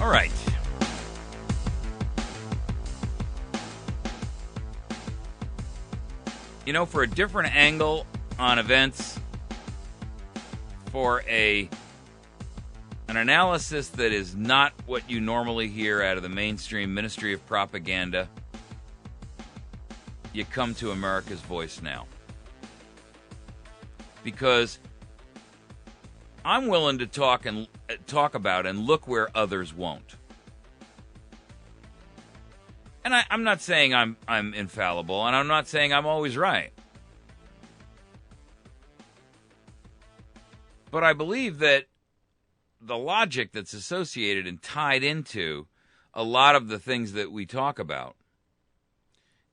All right. You know, for a different angle on events, for an analysis that is not what you normally hear out of the mainstream Ministry of Propaganda, you come to America's Voice Now. Because I'm willing to talk about and look where others won't. And I'm not saying I'm infallible, and I'm not saying I'm always right. But I believe that the logic that's associated and tied into a lot of the things that we talk about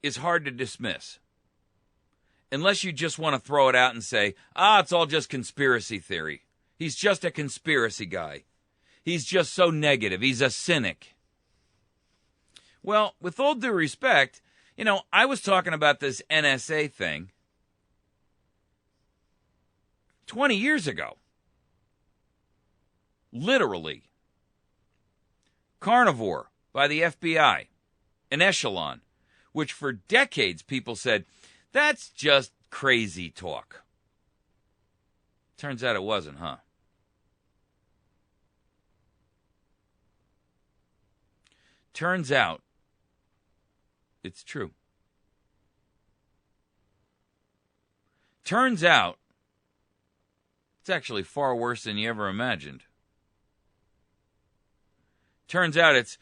is hard to dismiss. Unless you just want to throw it out and say, it's all just conspiracy theory. He's just a conspiracy guy. He's just so negative. He's a cynic. Well, with all due respect, you know, I was talking about this NSA thing 20 years ago. Literally. Carnivore by the FBI. An echelon. Which for decades people said, that's just crazy talk. Turns out it wasn't, huh? Turns out it's true. Turns out it's actually far worse than you ever imagined. Turns out it's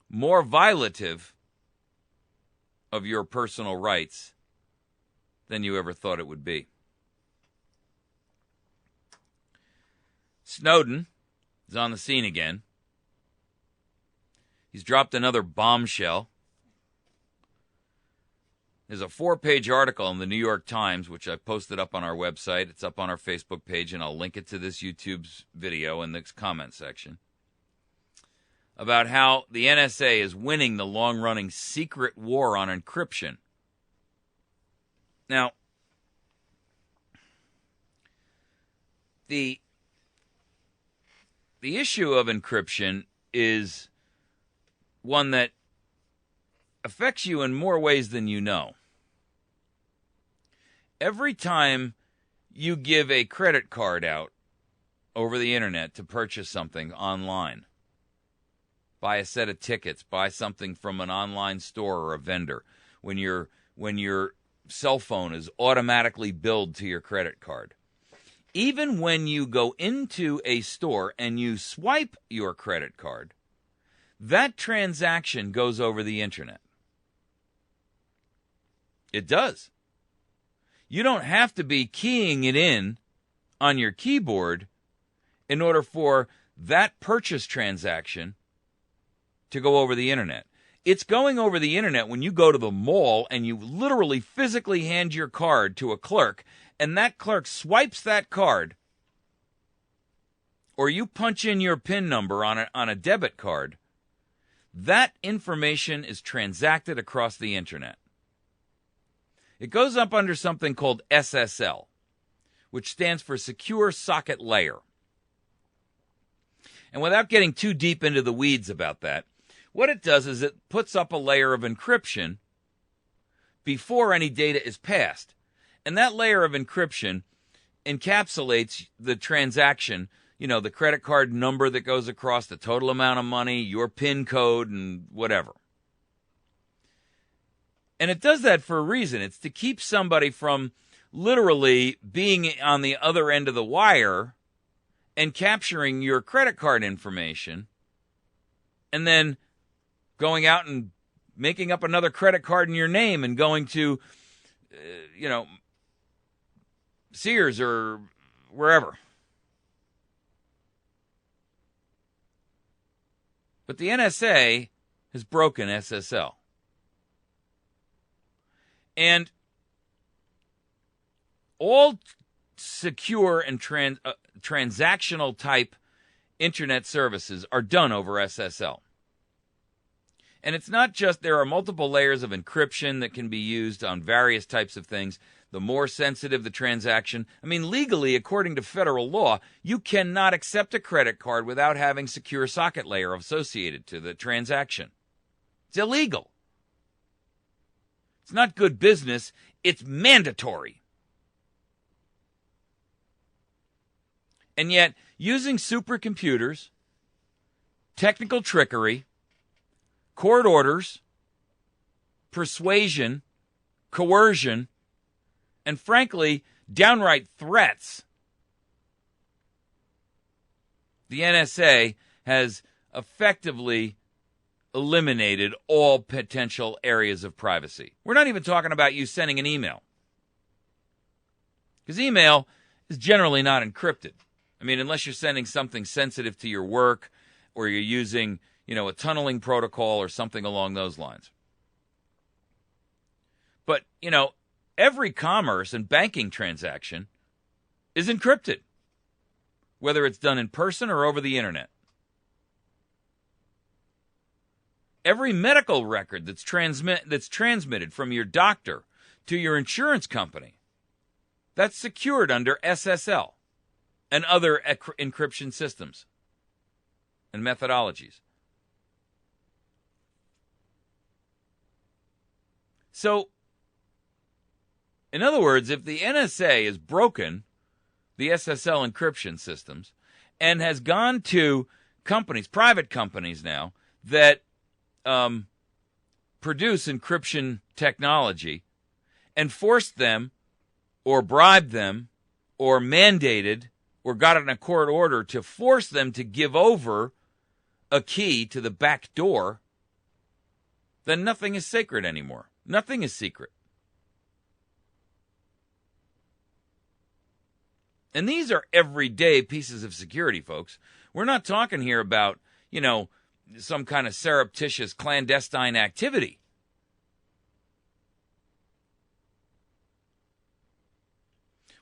more violative of your personal rights than you ever thought it would be. Snowden is on the scene again. He's dropped another bombshell. There's a 4-page article in the New York Times, which I posted up on our website. It's up on our Facebook page, and I'll link it to this YouTube's video in the comment section, about how the NSA is winning the long-running secret war on encryption. Now, the issue of encryption is one that affects you in more ways than you know. Every time you give a credit card out over the internet to purchase something online, buy a set of tickets, buy something from an online store or a vendor, when your cell phone is automatically billed to your credit card, even when you go into a store and you swipe your credit card, that transaction goes over the internet. It does. You don't have to be keying it in on your keyboard in order for that purchase transaction to go over the internet. It's going over the internet when you go to the mall and you literally physically hand your card to a clerk, and that clerk swipes that card, or you punch in your PIN number on a debit card. That information is transacted across the internet. It goes up under something called SSL, which stands for Secure Socket Layer. And without getting too deep into the weeds about that, what it does is it puts up a layer of encryption before any data is passed. And that layer of encryption encapsulates the transaction, you know, the credit card number that goes across, the total amount of money, your PIN code, and whatever. And it does that for a reason. It's to keep somebody from literally being on the other end of the wire and capturing your credit card information and then going out and making up another credit card in your name and going to, Sears or wherever. But the NSA has broken SSL. And all secure and transactional type internet services are done over SSL. And it's not just, there are multiple layers of encryption that can be used on various types of things. the more sensitive the transaction. I mean, legally, according to federal law, you cannot accept a credit card without having secure socket layer associated to the transaction. It's illegal. It's not good business. It's mandatory. And yet, using supercomputers, technical trickery, court orders, persuasion, coercion, and frankly, downright threats, the NSA has effectively eliminated all potential areas of privacy. We're not even talking about you sending an email, because email is generally not encrypted. I mean, unless you're sending something sensitive to your work, or you're using, a tunneling protocol or something along those lines. But, every commerce and banking transaction is encrypted, whether it's done in person or over the internet. Every medical record that's transmitted from your doctor to your insurance company, that's secured under SSL and other encryption systems and methodologies. So, in other words, if the NSA has broken the SSL encryption systems and has gone to companies, private companies now, that produce encryption technology and forced them or bribed them or mandated or got in a court order to force them to give over a key to the back door, then nothing is sacred anymore. Nothing is secret. And these are everyday pieces of security, folks. We're not talking here about, some kind of surreptitious clandestine activity.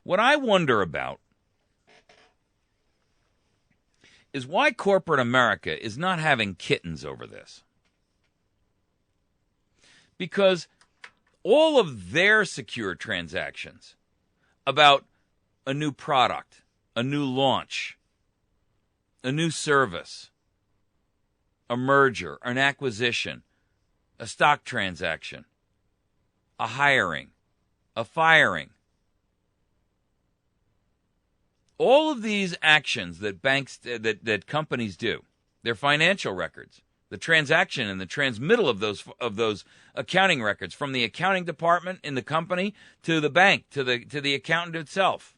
What I wonder about is why corporate America is not having kittens over this. Because all of their secure transactions about a new product, a new launch, a new service, a merger, an acquisition, a stock transaction, a hiring, a firing, all of these actions that that companies do, their financial records, the transaction and the transmittal of those accounting records from the accounting department in the company to the bank, to the accountant itself.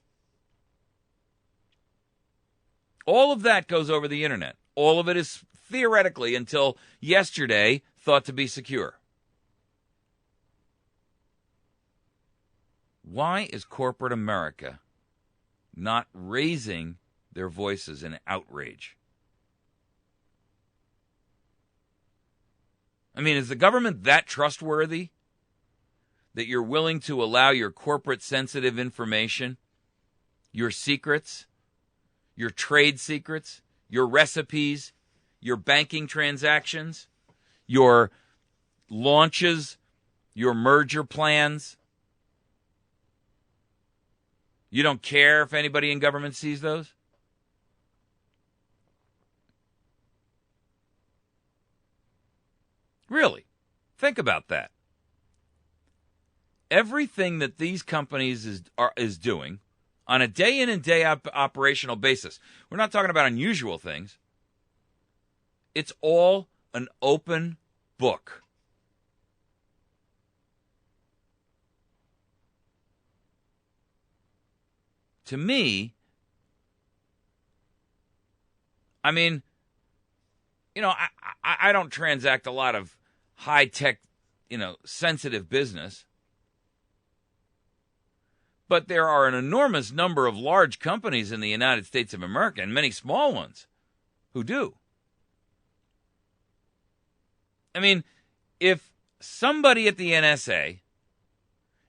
All of that goes over the internet. All of it is theoretically, until yesterday, thought to be secure. Why is corporate America not raising their voices in outrage? I mean, is the government that trustworthy that you're willing to allow your corporate sensitive information, your secrets, your trade secrets, your recipes, your banking transactions, your launches, your merger plans? You don't care if anybody in government sees those? Really, think about that. Everything that these companies is doing on a day in and day out operational basis, we're not talking about unusual things. It's all an open book. To me, I mean, I don't transact a lot of high-tech, sensitive business. But there are an enormous number of large companies in the United States of America, and many small ones, who do. I mean, if somebody at the NSA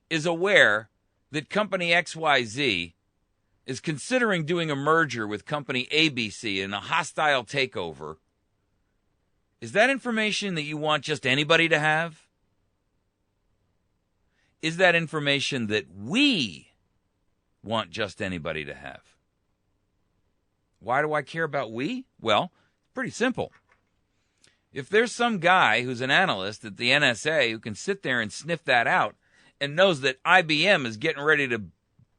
is aware that company XYZ is considering doing a merger with company ABC in a hostile takeover, is that information that you want just anybody to have? is that information that we want just anybody to have? Why do I care about we? Well, it's pretty simple. If there's some guy who's an analyst at the NSA who can sit there and sniff that out and knows that IBM is getting ready to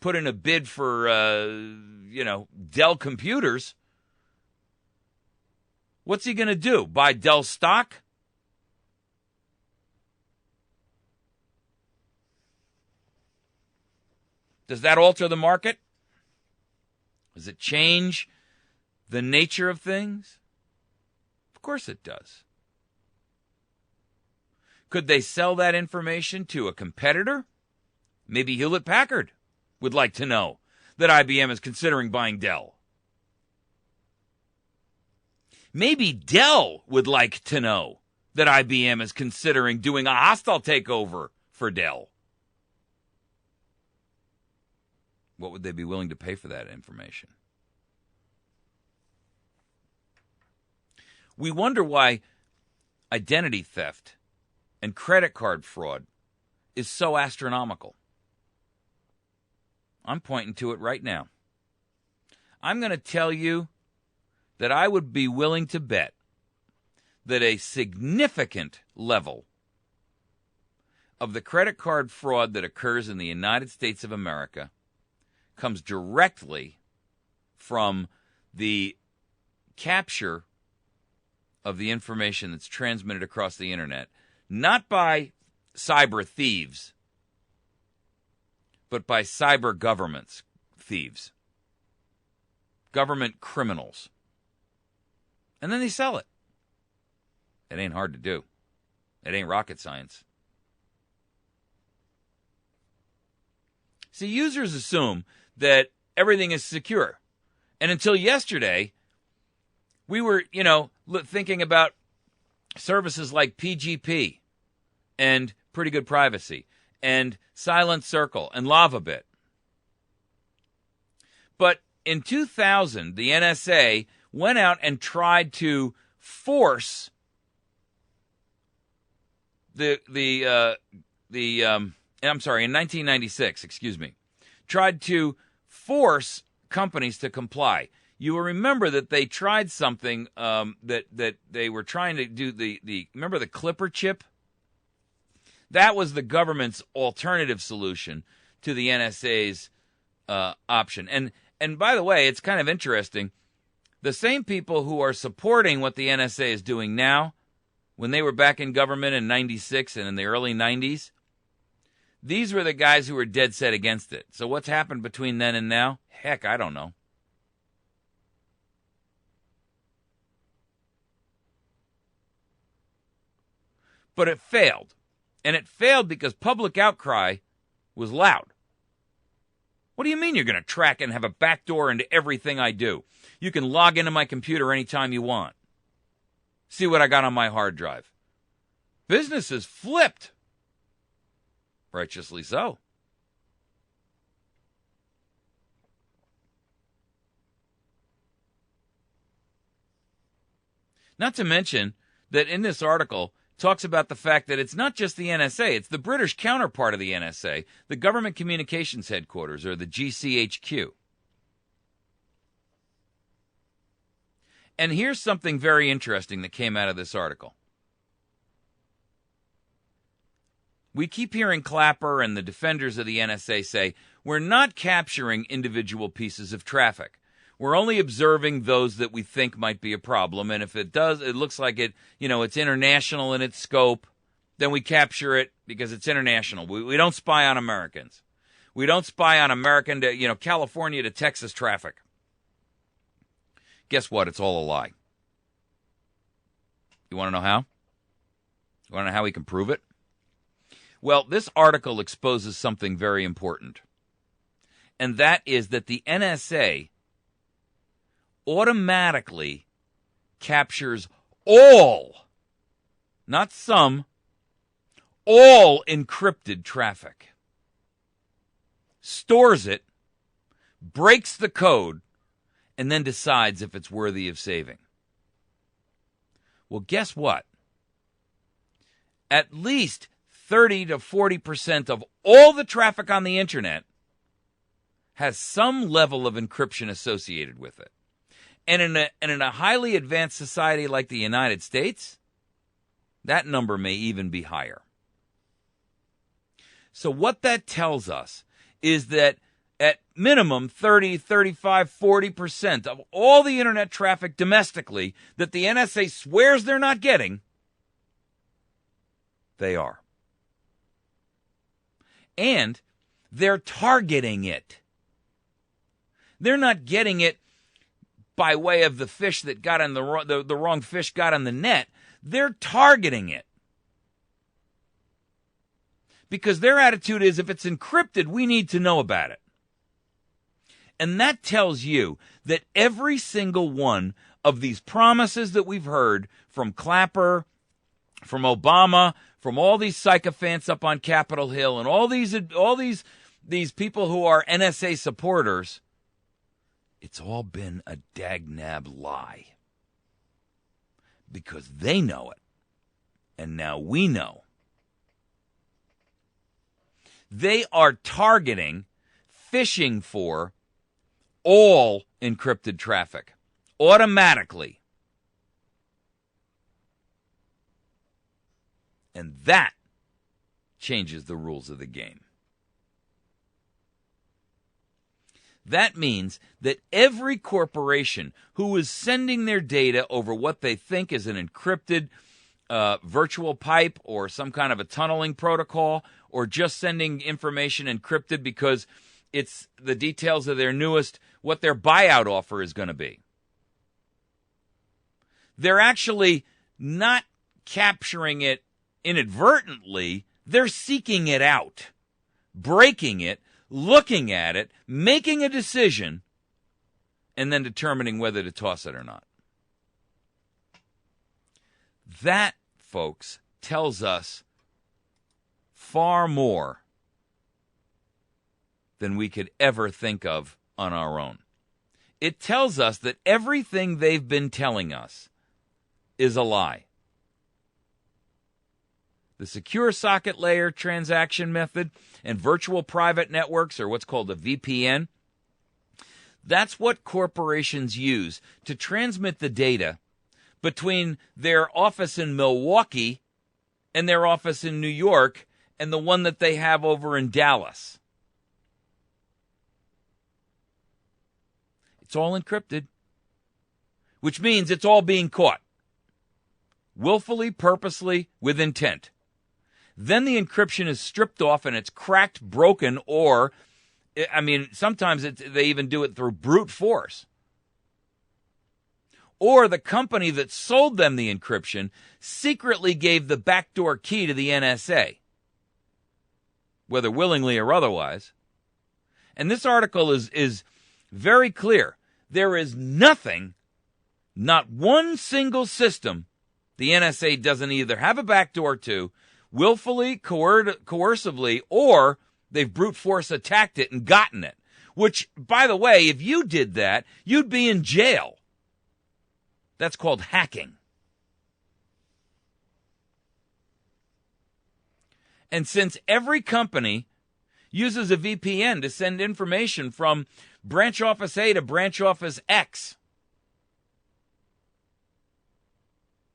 put in a bid for, Dell computers, what's he going to do? Buy Dell stock? Does that alter the market? Does it change the nature of things? Of course it does. Could they sell that information to a competitor? Maybe Hewlett-Packard would like to know that IBM is considering buying Dell. Maybe Dell would like to know that IBM is considering doing a hostile takeover for Dell. What would they be willing to pay for that information? We wonder why identity theft and credit card fraud is so astronomical. I'm pointing to it right now. I'm going to tell you that I would be willing to bet that a significant level of the credit card fraud that occurs in the United States of America comes directly from the capture of the information that's transmitted across the internet, not by cyber thieves, but by cyber governments, thieves, government criminals. And then they sell it. It ain't hard to do. It ain't rocket science. See, users assume that everything is secure. And until yesterday, we were, thinking about services like PGP and Pretty Good Privacy and Silent Circle and LavaBit. But in 2000, the NSA went out and tried to force in 1996, tried to force companies to comply. You will remember that they tried something that they were trying to do. Remember the Clipper chip? That was the government's alternative solution to the NSA's option. And by the way, it's kind of interesting. The same people who are supporting what the NSA is doing now, when they were back in government in 96 and in the early 90s, these were the guys who were dead set against it. So what's happened between then and now? Heck, I don't know. But it failed. And it failed because public outcry was loud. What do you mean you're going to track and have a backdoor into everything I do? You can log into my computer anytime you want. See what I got on my hard drive. Business is flipped. Righteously so. Not to mention that in this article talks about the fact that it's not just the NSA, it's the British counterpart of the NSA, the Government Communications Headquarters, or the GCHQ. And here's something very interesting that came out of this article. We keep hearing Clapper and the defenders of the NSA say, we're not capturing individual pieces of traffic. We're only observing those that we think might be a problem. And if it looks like it's international in its scope, then we capture it because it's international. We don't spy on Americans. We don't spy on American to, California to Texas traffic. Guess what? It's all a lie. You want to know how? You want to know how we can prove it? Well, this article exposes something very important. And that is that the NSA automatically captures all, not some, all encrypted traffic, stores it, breaks the code, and then decides if it's worthy of saving. Well, guess what? At least 30 to 40% of all the traffic on the internet has some level of encryption associated with it. And in a highly advanced society like the United States, that number may even be higher. So what that tells us is that at minimum 30, 35, 40% of all the internet traffic domestically that the NSA swears they're not getting, they are. And they're targeting it. They're not getting it by way of the fish that got on the wrong fish got on the net. They're targeting it. Because their attitude is, if it's encrypted, we need to know about it. And that tells you that every single one of these promises that we've heard from Clapper, from Obama, from all these sycophants up on Capitol Hill, and all these people who are NSA supporters, it's all been a dagnab lie. Because they know it. And now we know. They are targeting, fishing for all encrypted traffic automatically. And that changes the rules of the game. That means that every corporation who is sending their data over what they think is an encrypted virtual pipe or some kind of a tunneling protocol, or just sending information encrypted because it's the details of their newest, what their buyout offer is going to be. They're actually not capturing it inadvertently. They're seeking it out, breaking it, looking at it, making a decision, and then determining whether to toss it or not. That, folks, tells us far more than we could ever think of on our own. It tells us that everything they've been telling us is a lie. The secure socket layer transaction method and virtual private networks, or what's called a VPN, that's what corporations use to transmit the data between their office in Milwaukee and their office in New York and the one that they have over in Dallas. It's all encrypted, which means it's all being caught. Willfully, purposely, with intent. Then the encryption is stripped off and it's cracked, broken, or, sometimes they even do it through brute force. Or the company that sold them the encryption secretly gave the backdoor key to the NSA, whether willingly or otherwise. And this article is very clear. There is nothing, not one single system, the NSA doesn't either have a backdoor to, willfully, coercively, or they've brute force attacked it and gotten it. Which, by the way, if you did that, you'd be in jail. That's called hacking. And since every company uses a VPN to send information from branch office A to branch office X,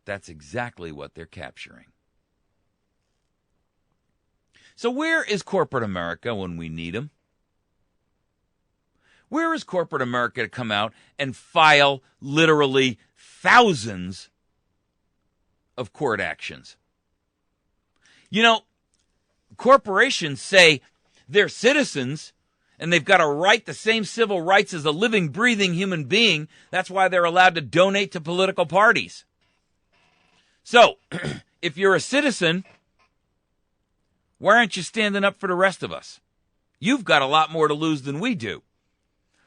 that's exactly what they're capturing. So where is corporate America when we need them? Where is corporate America to come out and file literally thousands of court actions? You know, corporations say they're citizens and they've got a right, the same civil rights as a living, breathing human being. That's why they're allowed to donate to political parties. So, if you're a citizen, why aren't you standing up for the rest of us? You've got a lot more to lose than we do.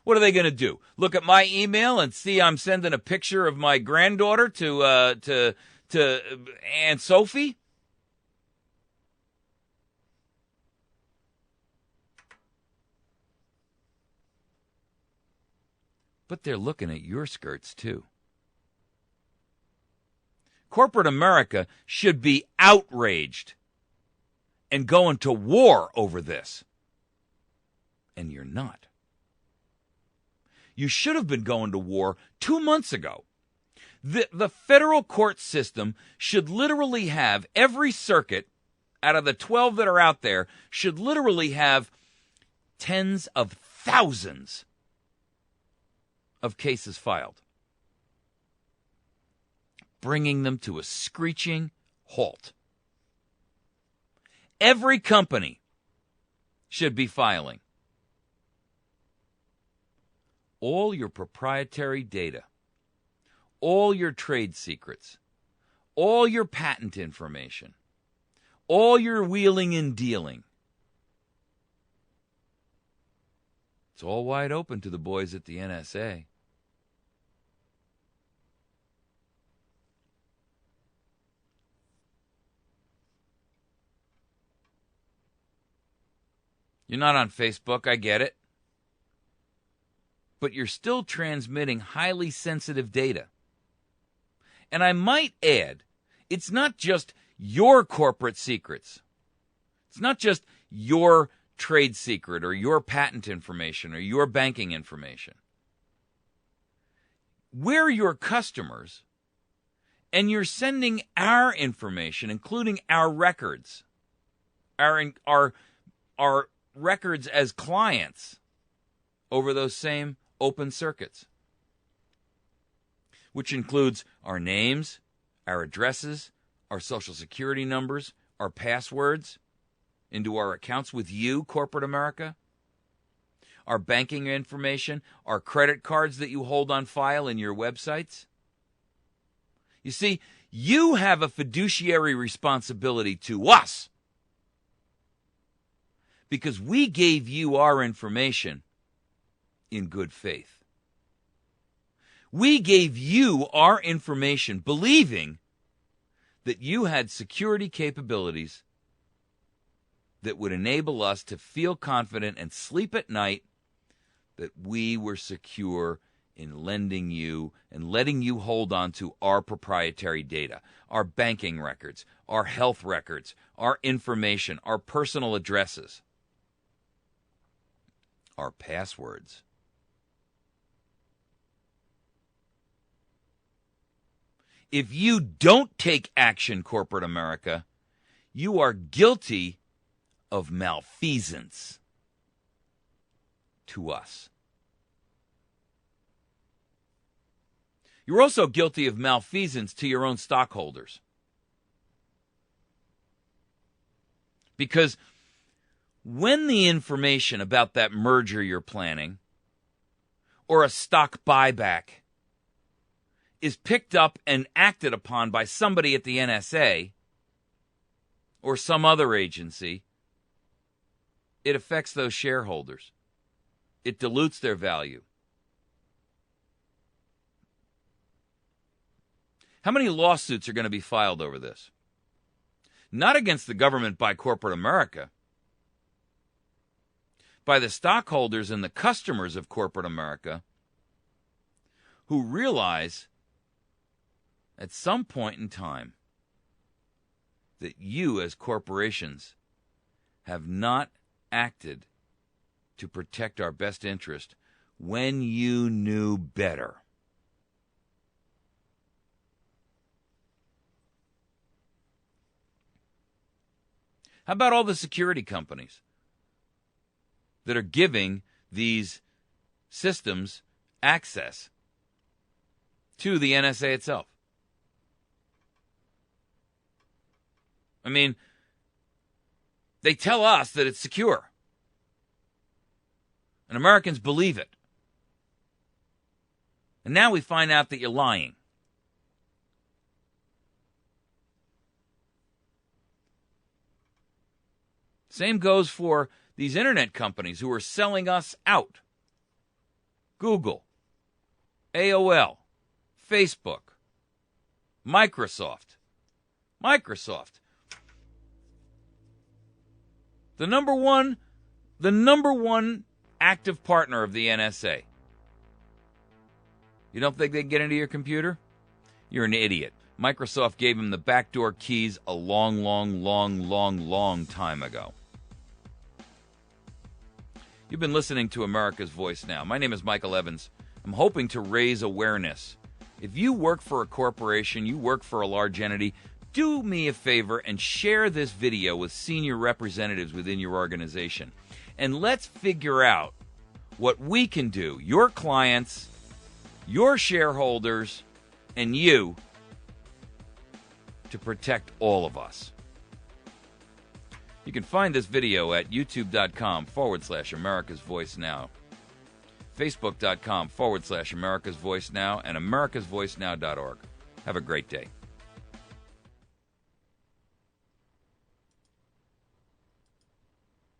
What are they going to do? Look at my email and see I'm sending a picture of my granddaughter to Aunt Sophie? But they're looking at your skirts too. Corporate America should be outraged and going to war over this. And you're not. You should have been going to war 2 months ago. The federal court system should literally have every circuit out of the 12 that are out there should literally have tens of thousands of cases filed, bringing them to a screeching halt. Every company should be filing. All your proprietary data, all your trade secrets, all your patent information, all your wheeling and dealing. It's all wide open to the boys at the NSA. You're not on Facebook, I get it. But you're still transmitting highly sensitive data. And I might add, it's not just your corporate secrets. It's not just your trade secret or your patent information or your banking information. We're your customers, and you're sending our information, including our records, our records as clients, over those same open circuits, which includes our names, our addresses, our social security numbers, our passwords into our accounts with you, corporate America, our banking information, our credit cards that you hold on file in your websites. You see, you have a fiduciary responsibility to us because we gave you our information in good faith. We gave you our information believing that you had security capabilities that would enable us to feel confident and sleep at night that we were secure in lending you and letting you hold on to our proprietary data, our banking records, our health records, our information, our personal addresses, our passwords. If you don't take action, corporate America, you are guilty of malfeasance to us. You're also guilty of malfeasance to your own stockholders. Because when the information about that merger you're planning or a stock buyback is picked up and acted upon by somebody at the NSA or some other agency, it affects those shareholders. It dilutes their value. How many lawsuits are going to be filed over this? Not against the government by corporate America, by the stockholders and the customers of corporate America who realize at some point in time that you as corporations have not acted to protect our best interest when you knew better. How about all the security companies that are giving these systems access to the NSA itself? I mean, they tell us that it's secure. And Americans believe it. And now we find out that you're lying. Same goes for these internet companies who are selling us out. Google, AOL, Facebook, Microsoft. The number one active partner of the NSA. You don't think they can get into your computer? You're an idiot. Microsoft gave him the backdoor keys a long, long, long, long, long time ago. You've been listening to America's Voice Now. My name is Michael Evans. I'm hoping to raise awareness. If you work for a corporation, you work for a large entity, do me a favor and share this video with senior representatives within your organization. And let's figure out what we can do, your clients, your shareholders, and you, to protect all of us. You can find this video at youtube.com/America's Voice Now, facebook.com/America's Voice Now, and americasvoicenow.org. Have a great day.